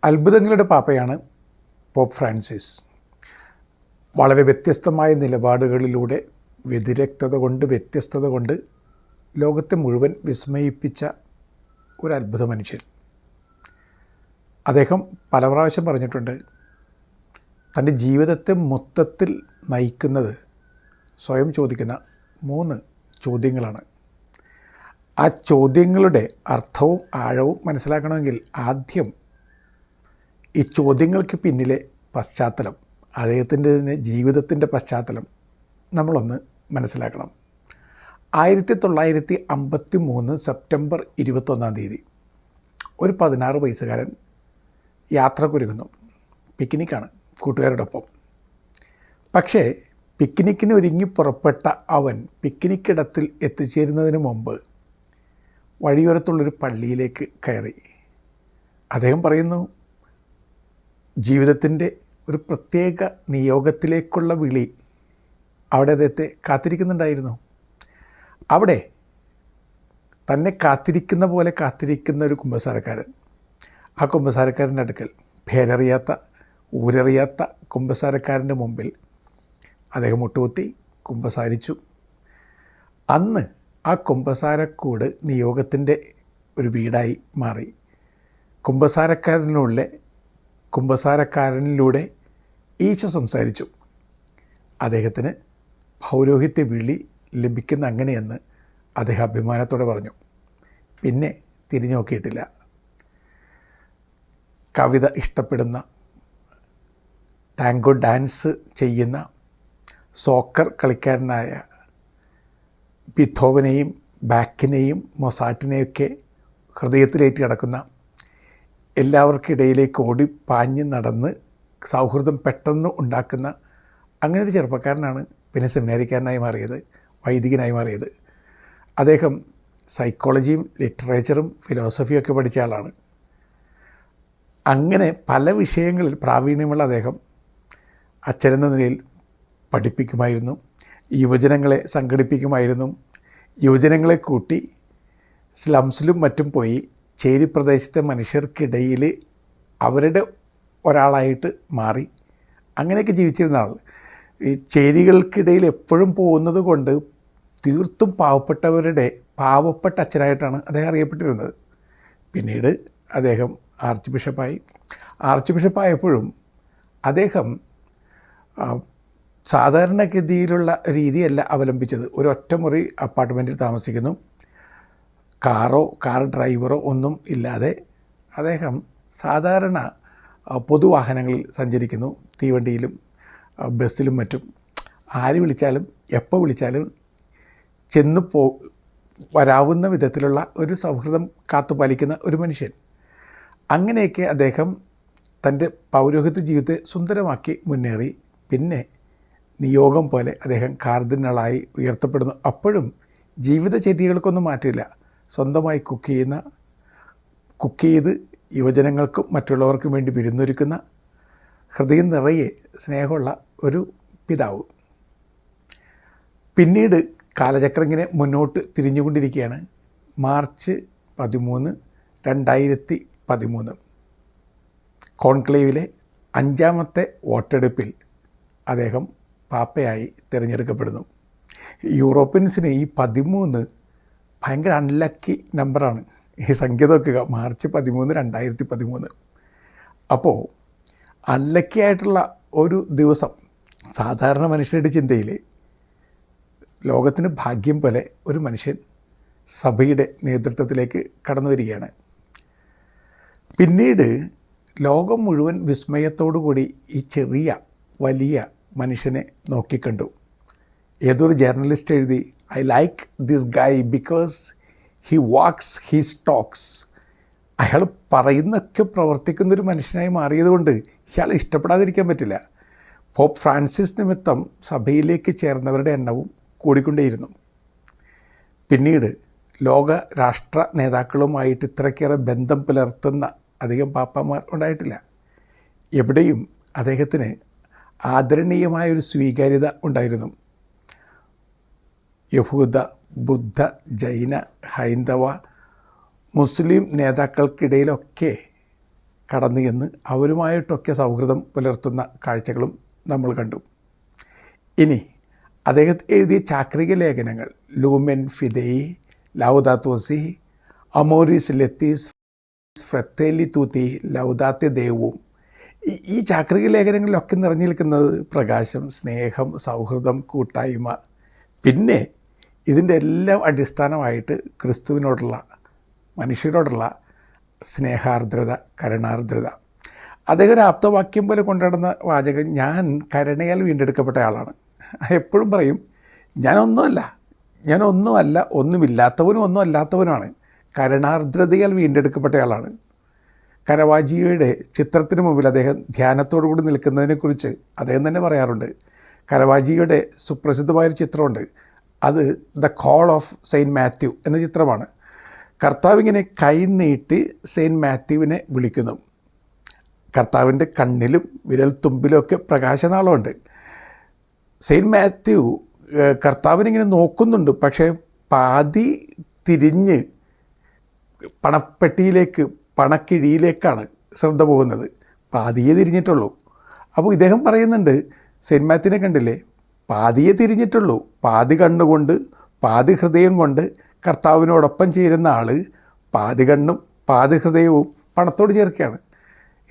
അത്ഭുതങ്ങളുടെ പാപ്പയാണ് pop Francis. വളരെ വ്യത്യസ്തമായ നിലപാടുകളിലൂടെ വ്യത്യസ്തത കൊണ്ട് ലോകത്തെ മുഴുവൻ വിസ്മയിപ്പിച്ച ഒരു അത്ഭുത മനുഷ്യൻ. അദ്ദേഹം പല പ്രാവശ്യം പറഞ്ഞിട്ടുണ്ട്, തൻ്റെ ജീവിതത്തെ മൊത്തത്തിൽ നയിക്കുന്നത് സ്വയം ചോദിക്കുന്ന 3 ചോദ്യങ്ങളാണ്. ആ ചോദ്യങ്ങളുടെ അർത്ഥവും ആഴവും മനസ്സിലാക്കണമെങ്കിൽ ആദ്യം ഈ ചോദ്യങ്ങൾക്ക് പിന്നിലെ പശ്ചാത്തലം, അദ്ദേഹത്തിൻ്റെ തന്നെ ജീവിതത്തിൻ്റെ പശ്ചാത്തലം നമ്മളൊന്ന് മനസ്സിലാക്കണം. 1953 സെപ്റ്റംബർ 21 ഒരു 16 വയസ്സുകാരൻ യാത്രക്കൊരുങ്ങുന്നു. പിക്നിക്കാണ് കൂട്ടുകാരോടൊപ്പം. പക്ഷേ പിക്നിക്കിന് ഒരുങ്ങി പുറപ്പെട്ട അവൻ പിക്നിക്കിടത്തിൽ എത്തിച്ചേരുന്നതിന് മുമ്പ് വഴിയോരത്തുള്ളൊരു പള്ളിയിലേക്ക് കയറി. അദ്ദേഹം പറയുന്നു, ജീവിതത്തിൻ്റെ ഒരു പ്രത്യേക നിയോഗത്തിലേക്കുള്ള വിളി അവിടെ അദ്ദേഹത്തെ കാത്തിരിക്കുന്നുണ്ടായിരുന്നു. അവിടെ തന്നെ കാത്തിരിക്കുന്ന പോലെ കാത്തിരിക്കുന്ന ഒരു കുമ്പസാരക്കാരൻ. ആ കുമ്പസാരക്കാരൻ്റെ അടുക്കൽ പേരറിയാത്ത ഊരറിയാത്ത കുമ്പസാരക്കാരൻ്റെ മുമ്പിൽ അദ്ദേഹം മുട്ടുകുത്തി കുമ്പസാരിച്ചു. അന്ന് ആ കുമ്പസാരക്കൂട് നിയോഗത്തിൻ്റെ ഒരു വീടായി മാറി. കുമ്പസാരക്കാരനിലൂടെ ഈശോ സംസാരിച്ചു. അദ്ദേഹത്തിന് പൗരോഹിത്യ വിളി ലഭിക്കുന്ന അങ്ങനെയെന്ന് അദ്ദേഹം അഭിമാനത്തോടെ പറഞ്ഞു. പിന്നെ തിരിഞ്ഞു നോക്കിയിട്ടില്ല. കവിത ഇഷ്ടപ്പെടുന്ന, ടാങ്കോ ഡാൻസ് ചെയ്യുന്ന, സോക്കർ കളിക്കാരനായ ബീഥോവനെയും ബാക്കിനെയും മൊസാട്ടിനെയൊക്കെ ഹൃദയത്തിലേറ്റി കിടക്കുന്ന, എല്ലാവർക്കിടയിലേക്ക് ഓടി പാഞ്ഞ് നടന്ന് സൗഹൃദം പെട്ടെന്ന് ഉണ്ടാക്കുന്ന അങ്ങനെ ഒരു ചെറുപ്പക്കാരനാണ് പിന്നെ സെമിനാരിക്കാരനായി മാറിയത്, വൈദികനായി മാറിയത്. അദ്ദേഹം സൈക്കോളജിയും ലിറ്ററേച്ചറും ഫിലോസഫിയൊക്കെ പഠിച്ച ആളാണ്. അങ്ങനെ പല വിഷയങ്ങളിൽ പ്രാവീണ്യമുള്ള അദ്ദേഹം അച്ഛനെന്ന നിലയിൽ പഠിപ്പിക്കുമായിരുന്നു, യുവജനങ്ങളെ സംഘടിപ്പിക്കുമായിരുന്നു. യുവജനങ്ങളെ കൂട്ടി സ്ലംസിലും മറ്റും പോയി ചേരി പ്രദേശത്തെ മനുഷ്യർക്കിടയിൽ അവരുടെ ഒരാളായിട്ട് മാറി. അങ്ങനെയൊക്കെ ജീവിച്ചിരുന്ന ആൾ. ഈ ചേരികൾക്കിടയിൽ എപ്പോഴും പോകുന്നത് കൊണ്ട് തീർത്തും പാവപ്പെട്ട അച്ഛനായിട്ടാണ് അദ്ദേഹം അറിയപ്പെട്ടിരുന്നത്. പിന്നീട് അദ്ദേഹം ആർച്ച് ബിഷപ്പായപ്പോഴും അദ്ദേഹം സാധാരണഗതിയിലുള്ള രീതിയല്ല അവലംബിച്ചത്. ഒരു ഒറ്റമുറി അപ്പാർട്ട്മെൻറ്റിൽ താമസിക്കുന്നു. കാർ ഡ്രൈവറോ ഒന്നും ഇല്ലാതെ അദ്ദേഹം സാധാരണ പൊതുവാഹനങ്ങളിൽ സഞ്ചരിക്കുന്നു. തീവണ്ടിയിലും ബസ്സിലും മറ്റും. ആര് വിളിച്ചാലും എപ്പോൾ വിളിച്ചാലും വരാവുന്ന വിധത്തിലുള്ള ഒരു സൗഹൃദം കാത്തുപാലിക്കുന്ന ഒരു മനുഷ്യൻ. അങ്ങനെയൊക്കെ അദ്ദേഹം തൻ്റെ പൗരോഹിത്യ ജീവിതത്തെ സുന്ദരമാക്കി മുന്നേറി. പിന്നെ നിയോഗം പോലെ അദ്ദേഹം കാർദിനലായി ഉയർത്തപ്പെടുന്നു. അപ്പോഴും ജീവിതചര്യകൾക്കൊന്നും മാറ്റില്ല. സ്വന്തമായി കുക്ക് ചെയ്ത് യുവജനങ്ങൾക്കും മറ്റുള്ളവർക്കും വേണ്ടി വിരുന്നൊരുക്കുന്ന, ഹൃദയം നിറയെ സ്നേഹമുള്ള ഒരു പിതാവ്. പിന്നീട് കാലചക്രം ഇങ്ങനെ മുന്നോട്ട് തിരിഞ്ഞുകൊണ്ടിരിക്കുകയാണ്. മാർച്ച് 13, 2013 കോൺക്ലേവിലെ 5ാമത്തെ വോട്ടെടുപ്പിൽ അദ്ദേഹം പാപ്പയായി തിരഞ്ഞെടുക്കപ്പെടുന്നു. യൂറോപ്യൻസിന് ഈ 13 ഭയങ്കര അൺലക്കി നമ്പറാണ്. ഈ സംഖ്യ നോക്കുക, മാർച്ച് 13, 2013. അപ്പോൾ അൺലക്കി ആയിട്ടുള്ള ഒരു ദിവസം സാധാരണ മനുഷ്യരുടെ ചിന്തയിൽ ലോകത്തിന് ഭാഗ്യം പോലെ ഒരു മനുഷ്യൻ സഭയുടെ നേതൃത്വത്തിലേക്ക് കടന്നു വരികയാണ്. പിന്നീട് ലോകം മുഴുവൻ വിസ്മയത്തോടുകൂടി ഈ ചെറിയ വലിയ മനുഷ്യനെ നോക്കിക്കണ്ടു. ഏതൊരു ജേർണലിസ്റ്റ് എഴുതി, I like this guy because he wax his talks. അയാൾ പറയുന്നൊക്കെ പ്രവർത്തിക്കുന്നൊരു മനുഷ്യനായി മാറിയതുകൊണ്ട് ഇയാളെ ഇഷ്ടപ്പെടാതിരിക്കാൻ പറ്റില്ല. പോപ്പ് ഫ്രാൻസിസ് നിമിത്തം സഭയിലേക്ക് ചേർന്നവരുടെ എണ്ണവും കൂടിക്കൊണ്ടേയിരുന്നു. പിന്നീട് ലോക രാഷ്ട്ര നേതാക്കളുമായിട്ട് ഇത്രയ്ക്കേറെ ബന്ധം പുലർത്തുന്ന അധികം പാപ്പാമാർ ഉണ്ടായിട്ടില്ല. എവിടെയും അദ്ദേഹത്തിന് ആദരണീയമായൊരു സ്വീകാര്യത ഉണ്ടായിരുന്നു. യഹൂദ, ബുദ്ധ, ജൈന, ഹൈന്ദവ, മുസ്ലിം നേതാക്കൾക്കിടയിലൊക്കെ കടന്നു ചെന്ന് അവരുമായിട്ടൊക്കെ സൗഹൃദം പുലർത്തുന്ന കാഴ്ചകളും നമ്മൾ കണ്ടു. ഇനി അദ്ദേഹം എഴുതിയ ചാക്രിക ലേഖനങ്ങൾ ലൂമെൻ ഫിദേയി, ലൗദാത്തോ സി, അമോറിസ് ലെത്തീസ്, ഫ്രത്തേലി തൂത്തി, ലൗദാത്തെ ദേവും, ഈ ചാക്രിക ലേഖനങ്ങളിലൊക്കെ നിറഞ്ഞു നിൽക്കുന്നത് പ്രകാശം, സ്നേഹം, സൗഹൃദം, കൂട്ടായ്മ, പിന്നെ ഇതിൻ്റെ എല്ലാം അടിസ്ഥാനമായിട്ട് ക്രിസ്തുവിനോടുള്ള, മനുഷ്യരോടുള്ള സ്നേഹാർദ്രത, കരുണാർദ്രത. അദ്ദേഹം ഒരു ആപ്തവാക്യം പോലെ കൊണ്ടുനടന്ന വാചകം, ഞാൻ കരുണയാൽ വീണ്ടെടുക്കപ്പെട്ട ആളാണ്. എപ്പോഴും പറയും, ഞാനൊന്നുമല്ല, ഒന്നുമില്ലാത്തവനും ഒന്നും അല്ലാത്തവനുമാണ്, കരുണാർദ്രതയാൽ വീണ്ടെടുക്കപ്പെട്ട ആളാണ്. കരവാജിയുടെ ചിത്രത്തിന് മുമ്പിൽ അദ്ദേഹം ധ്യാനത്തോടു കൂടി നിൽക്കുന്നതിനെക്കുറിച്ച് അദ്ദേഹം തന്നെ പറയാറുണ്ട്. കരവാജിയുടെ സുപ്രസിദ്ധമായൊരു ചിത്രമുണ്ട്, അത് the call of saint Mathew എന്ന ചിത്രമാണ്. കർത്താവിങ്ങനെ കൈ നീട്ടി സെയിൻറ്റ് മാത്യുവിനെ വിളിക്കുന്നു. കർത്താവിൻ്റെ കണ്ണിലും വിരൽ തുമ്പിലുമൊക്കെ പ്രകാശനാളമുണ്ട്. സെയിൻറ്റ് മാത്യു കർത്താവിനിങ്ങനെ നോക്കുന്നുണ്ട്, പക്ഷേ പാതി തിരിഞ്ഞ് പണപ്പെട്ടിയിലേക്ക്, പണക്കിഴിയിലേക്കാണ് ശ്രദ്ധ പോകുന്നത്, പാതിയെ തിരിഞ്ഞിട്ടുള്ളൂ. അപ്പോൾ ഇദ്ദേഹം പറയുന്നുണ്ട്, സെയിൻറ്റ് മാത്യുവിനെ കണ്ടില്ലേ, പാതിയെ തിരിഞ്ഞിട്ടുള്ളൂ, പാതി കണ്ണുകൊണ്ട്, പാതി ഹൃദയം കൊണ്ട് കർത്താവിനോടൊപ്പം ചേരുന്ന ആൾ പാതി കണ്ണും പാതി ഹൃദയവും പണത്തോട് ചേർക്കുകയാണ്.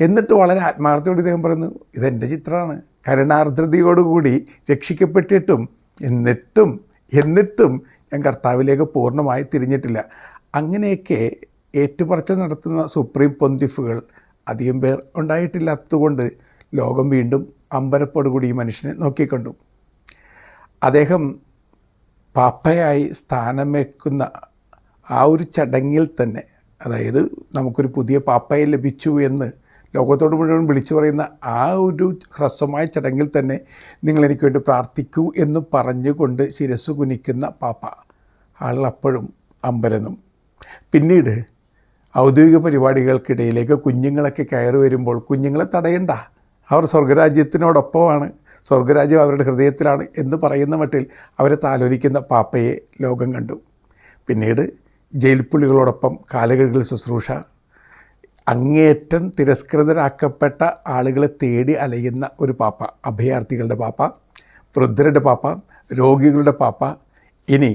എന്നിട്ട് വളരെ ആത്മാർത്ഥയോട് ഇദ്ദേഹം പറയുന്നു, ഇതെൻ്റെ ചിത്രമാണ്, കരുണാർദ്രതയോടുകൂടി രക്ഷിക്കപ്പെട്ടിട്ടും എന്നിട്ടും ഞാൻ കർത്താവിലേക്ക് പൂർണ്ണമായി തിരിഞ്ഞിട്ടില്ല. അങ്ങനെയൊക്കെ ഏറ്റുപറച്ചിൽ നടത്തുന്ന സുപ്രീം പൊന്തിഫുകൾ അധികം പേർ ഉണ്ടായിട്ടില്ലാത്തതുകൊണ്ട് ലോകം വീണ്ടും അമ്പരപ്പോടുകൂടി ഈ മനുഷ്യനെ നോക്കിക്കണ്ടു. അദ്ദേഹം പാപ്പയായി സ്ഥാനം വയ്ക്കുന്ന ആ ഒരു ചടങ്ങിൽ തന്നെ, അതായത് നമുക്കൊരു പുതിയ പാപ്പയെ ലഭിച്ചു എന്ന് ലോകത്തോട് മുഴുവൻ വിളിച്ചു പറയുന്ന ആ ഒരു ഹ്രസ്വമായ ചടങ്ങിൽ തന്നെ നിങ്ങളെനിക്ക് വേണ്ടി പ്രാർത്ഥിക്കൂ എന്ന് പറഞ്ഞുകൊണ്ട് ശിരസ് കുനിക്കുന്ന പാപ്പ, ആളുകൾ അപ്പോഴും അമ്പരന്നും. പിന്നീട് ഔദ്യോഗിക പരിപാടികൾക്കിടയിലേക്ക് കുഞ്ഞുങ്ങളൊക്കെ കയറി വരുമ്പോൾ കുഞ്ഞുങ്ങളെ തടയണ്ട, അവർ സ്വർഗരാജ്യത്തിനോടൊപ്പമാണ്, സ്വർഗരാജ്യം അവരുടെ ഹൃദയത്തിലാണ് എന്ന് പറയുന്ന മട്ടിൽ അവരെ താലോലിക്കുന്ന പാപ്പയെ ലോകം കണ്ടു. പിന്നീട് ജയിൽ പുള്ളികളോടൊപ്പം കാലുകഴുകൽ ശുശ്രൂഷ, അങ്ങേയറ്റം തിരസ്കൃതരാക്കപ്പെട്ട ആളുകളെ തേടി അലയുന്ന ഒരു പാപ്പ, അഭയാർത്ഥികളുടെ പാപ്പ, വൃദ്ധരുടെ പാപ്പ, രോഗികളുടെ പാപ്പ. ഇനി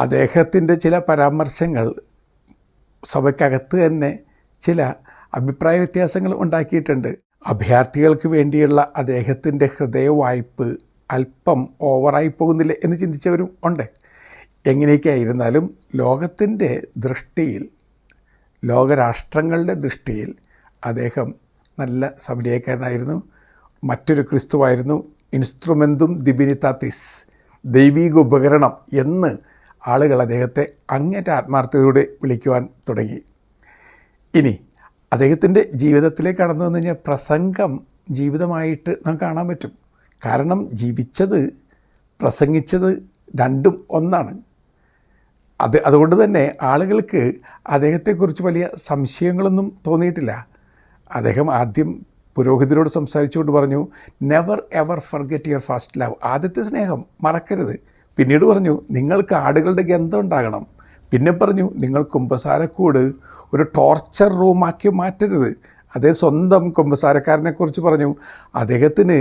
അദ്ദേഹത്തിൻ്റെ ചില പരാമർശങ്ങൾ സഭയ്ക്കകത്ത് തന്നെ ചില അഭിപ്രായ വ്യത്യാസങ്ങൾ ഉണ്ടാക്കിയിട്ടുണ്ട്. അഭയാർത്ഥികൾക്ക് വേണ്ടിയുള്ള അദ്ദേഹത്തിൻ്റെ ഹൃദയവായ്പ് അല്പം ഓവറായി പോകുന്നില്ല എന്ന് ചിന്തിച്ചവരും ഉണ്ട്. എങ്ങനെയൊക്കെ ആയിരുന്നാലും ലോകത്തിൻ്റെ ദൃഷ്ടിയിൽ, ലോകരാഷ്ട്രങ്ങളുടെ ദൃഷ്ടിയിൽ അദ്ദേഹം നല്ല സമരിയക്കാരനായിരുന്നു, മറ്റൊരു ക്രിസ്തുവായിരുന്നു, ഇൻസ്ട്രുമെൻറ്റും ദിബിനിത്താത്തിസ്, ദൈവീക ഉപകരണം എന്ന് ആളുകൾ അദ്ദേഹത്തെ അങ്ങേറ്റ ആത്മാർത്ഥതയോടെ വിളിക്കുവാൻ തുടങ്ങി. ഇനി അദ്ദേഹത്തിൻ്റെ ജീവിതത്തിലേക്ക് കടന്നു വന്നു കഴിഞ്ഞാൽ പ്രസംഗം ജീവിതമായിട്ട് നമുക്ക് കാണാൻ പറ്റും. കാരണം ജീവിച്ചത്, പ്രസംഗിച്ചത് രണ്ടും ഒന്നാണ്. അതുകൊണ്ട് തന്നെ ആളുകൾക്ക് അദ്ദേഹത്തെക്കുറിച്ച് വലിയ സംശയങ്ങളൊന്നും തോന്നിയിട്ടില്ല. അദ്ദേഹം ആദ്യം പുരോഹിതരോട് സംസാരിച്ചുകൊണ്ട് പറഞ്ഞു, never ever forget your first love, ആദ്യത്തെ സ്നേഹം മറക്കരുത്. പിന്നീട് പറഞ്ഞു, നിങ്ങൾക്ക് ആടുകളുടെ ഗന്ധം ഉണ്ടാകണം. പിന്നെ പറഞ്ഞു, നിങ്ങൾ കുമ്പസാരക്കൂട് ഒരു ടോർച്ചർ റൂമാക്കി മാറ്റരുത്. അദ്ദേഹം സ്വന്തം കുമ്പസാരക്കാരനെക്കുറിച്ച് പറഞ്ഞു, അദ്ദേഹത്തിന്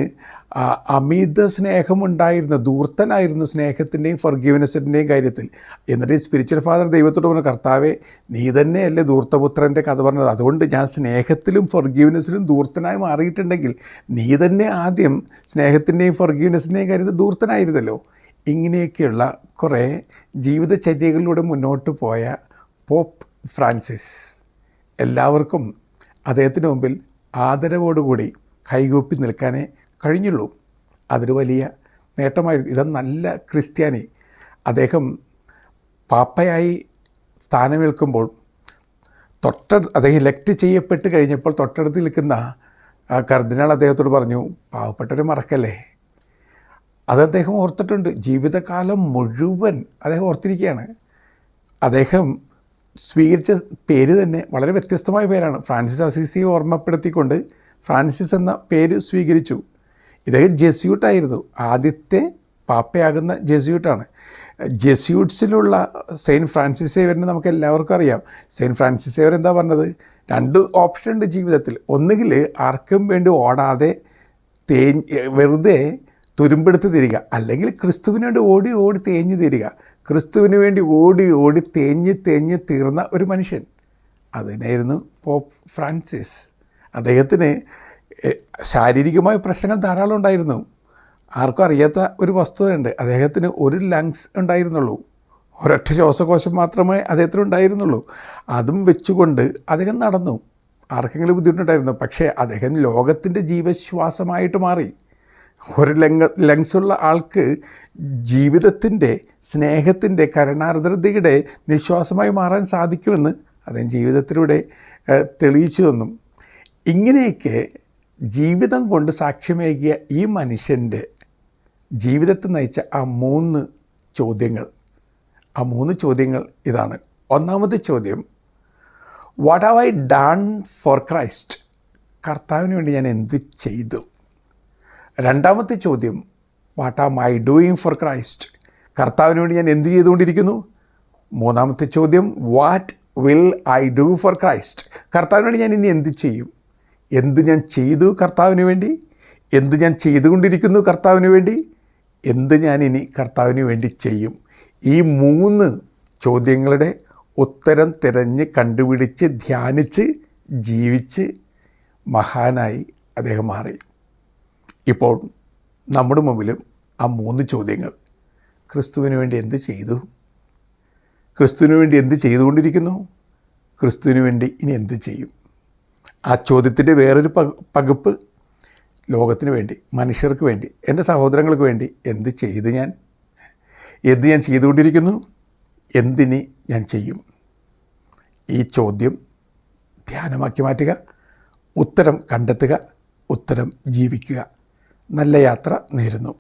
അമിത സ്നേഹമുണ്ടായിരുന്നു, ധൂർത്തനായിരുന്നു സ്നേഹത്തിൻ്റെയും ഫർഗീവ്നെസ്സിൻ്റെയും കാര്യത്തിൽ. എന്നിട്ട് സ്പിരിച്വൽ ഫാദർ ദൈവത്തോട് പറഞ്ഞു, കർത്താവെ നീ തന്നെയല്ലേ ധൂർത്തപുത്രൻ്റെ കഥ പറഞ്ഞത്, അതുകൊണ്ട് ഞാൻ സ്നേഹത്തിലും ഫർഗീവ്നെസ്സിലും ധൂർത്തനായി മാറിയിട്ടുണ്ടെങ്കിൽ നീ തന്നെ ആദ്യം സ്നേഹത്തിൻ്റെയും ഫർഗീവ്നെസ്സിൻ്റെയും കാര്യത്തിൽ ധൂർത്തനായിരുന്നല്ലോ. ഇങ്ങനെയൊക്കെയുള്ള കുറേ ജീവിതചര്യകളിലൂടെ മുന്നോട്ട് പോയ പോപ്പ് ഫ്രാൻസിസ് എല്ലാവർക്കും അദ്ദേഹത്തിന് മുമ്പിൽ ആദരവോടുകൂടി കൈകൂപ്പി നിൽക്കാനേ കഴിഞ്ഞുള്ളൂ. അതൊരു വലിയ നേട്ടമായിരുന്നു. ഇത് നല്ല ക്രിസ്ത്യാനി. അദ്ദേഹം പാപ്പയായി സ്ഥാനമേൽക്കുമ്പോൾ അദ്ദേഹം ഇലക്ട് ചെയ്യപ്പെട്ട് കഴിഞ്ഞപ്പോൾ തൊട്ടടുത്ത് നിൽക്കുന്ന കർദിനാൾ അദ്ദേഹത്തോട് പറഞ്ഞു, പാവപ്പെട്ടവരെ മറക്കല്ലേ. അത് അദ്ദേഹം ഓർത്തിട്ടുണ്ട്. ജീവിതകാലം മുഴുവൻ അദ്ദേഹം ഓർത്തിരിക്കുകയാണ്. അദ്ദേഹം സ്വീകരിച്ച പേര് തന്നെ വളരെ വ്യത്യസ്തമായ പേരാണ്. ഫ്രാൻസിസ് അസീസിയെ ഓർമ്മപ്പെടുത്തിക്കൊണ്ട് ഫ്രാൻസിസ് എന്ന പേര് സ്വീകരിച്ചു. ഇദ്ദേഹം ജെസ്യൂട്ടായിരുന്നു, ആദ്യത്തെ പാപ്പയാകുന്ന ജെസ്യൂട്ടാണ്. ജെസ്യൂട്ട്സിലുള്ള സെയിൻറ്റ് ഫ്രാൻസിസ് സേവ്യറിനെ നമുക്ക് എല്ലാവർക്കും അറിയാം. സെയിൻറ്റ് ഫ്രാൻസിസ് സേവ്യർ എന്താ പറഞ്ഞത്? 2 ഓപ്ഷൻ ഉണ്ട് ജീവിതത്തിൽ. ഒന്നുകിൽ ആർക്കും വേണ്ടി ഓടാതെ വെറുതെ തുരുമ്പെടുത്ത് തിരിക, അല്ലെങ്കിൽ ക്രിസ്തുവിന് വേണ്ടി ഓടി ഓടി തേഞ്ഞ് തിരിക. ക്രിസ്തുവിന് വേണ്ടി ഓടി ഓടി തേഞ്ഞ് തീർന്ന ഒരു മനുഷ്യൻ, അതിനായിരുന്നു പോപ്പ് ഫ്രാൻസിസ്. അദ്ദേഹത്തിന് ശാരീരികമായ പ്രശ്നങ്ങൾ ധാരാളം ഉണ്ടായിരുന്നു. ആർക്കും അറിയാത്ത ഒരു വസ്തുതയുണ്ട്, അദ്ദേഹത്തിന് ഒരു ലങ്സ് ഉണ്ടായിരുന്നുള്ളൂ, ഒരൊറ്റ ശ്വാസകോശം മാത്രമേ അദ്ദേഹത്തിന് ഉണ്ടായിരുന്നുള്ളൂ. അതും വെച്ചുകൊണ്ട് അദ്ദേഹം നടന്നു. ആർക്കെങ്കിലും ബുദ്ധിമുട്ടുണ്ടായിരുന്നു. പക്ഷേ അദ്ദേഹം ലോകത്തിൻ്റെ ജീവശ്വാസമായിട്ട് മാറി. ഒരു ലങ്സുള്ള ആൾക്ക് ജീവിതത്തിൻ്റെ, സ്നേഹത്തിൻ്റെ, കരുണാർദ്രതയുടെ നിശ്വാസമായി മാറാൻ സാധിക്കുമെന്ന് അദ്ദേഹം ജീവിതത്തിലൂടെ തെളിയിച്ചു തന്നു. ഇങ്ങനെയൊക്കെ ജീവിതം കൊണ്ട് സാക്ഷ്യമേകിയ ഈ മനുഷ്യൻ്റെ ജീവിതത്തെ നയിച്ച ആ 3 ചോദ്യങ്ങൾ ഇതാണ്. ഒന്നാമത്തെ ചോദ്യം, what have I done for Christ? കർത്താവിന് വേണ്ടി ഞാൻ എന്ത് ചെയ്തു? രണ്ടാമത്തെ ചോദ്യം, what am I doing for Christ? കർത്താവിന് വേണ്ടി ഞാൻ എന്ത് ചെയ്തുകൊണ്ടിരിക്കുന്നു? മൂന്നാമത്തെ ചോദ്യം, what will I do for Christ? കർത്താവിന് വേണ്ടി ഞാൻ ഇനി എന്ത് ചെയ്യും? എന്ത് ഞാൻ ചെയ്തു കർത്താവിന് വേണ്ടി? എന്ത് ഞാൻ ചെയ്തുകൊണ്ടിരിക്കുന്നു കർത്താവിന് വേണ്ടി? എന്ത് ഞാൻ ഇനി കർത്താവിന് വേണ്ടി ചെയ്യും? ഈ 3 ചോദ്യങ്ങളുടെ ഉത്തരം തിരഞ്ഞ് കണ്ടുപിടിച്ച് ധ്യാനിച്ച് ജീവിച്ച് മഹാനായി അദ്ദേഹം മാറി. ഇപ്പോൾ നമ്മുടെ മുമ്പിലും ആ 3 ചോദ്യങ്ങൾ. ക്രിസ്തുവിന് വേണ്ടി എന്ത് ചെയ്തു? ക്രിസ്തുവിന് വേണ്ടി എന്ത് ചെയ്തുകൊണ്ടിരിക്കുന്നു? ക്രിസ്തുവിന് വേണ്ടി ഇനി എന്ത് ചെയ്യും? ആ ചോദ്യത്തിൻ്റെ വേറൊരു പകപ്പ്, ലോകത്തിന് വേണ്ടി, മനുഷ്യർക്ക് വേണ്ടി, എൻ്റെ സഹോദരങ്ങൾക്ക് വേണ്ടി എന്ത് ഞാൻ ചെയ്തുകൊണ്ടിരിക്കുന്നു? എന്തിനി ഞാൻ ചെയ്യും? ഈ ചോദ്യം ധ്യാനമാക്കി മാറ്റുക, ഉത്തരം കണ്ടെത്തുക, ഉത്തരം ജീവിക്കുക. നല്ല യാത്ര നേരുന്നു.